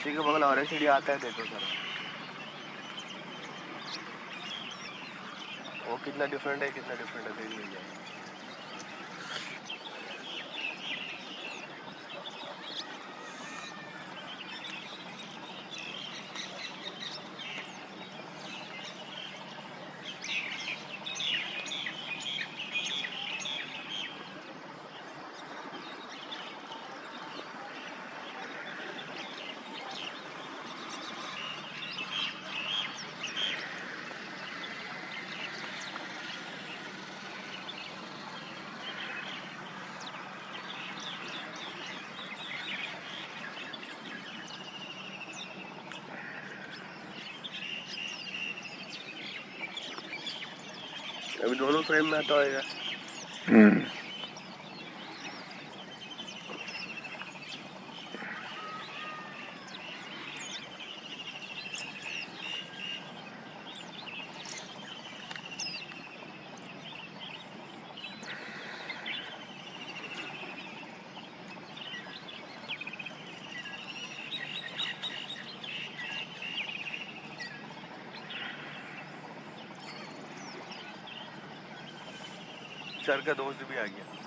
उसी के बगल और सीढ़ी आता है, देखो सर वो कितना डिफरेंट है, कितना डिफरेंट है, देख लीजिए। अभी दोनों फ्रेम में आता होगा। सर का दोस्त भी आ गया।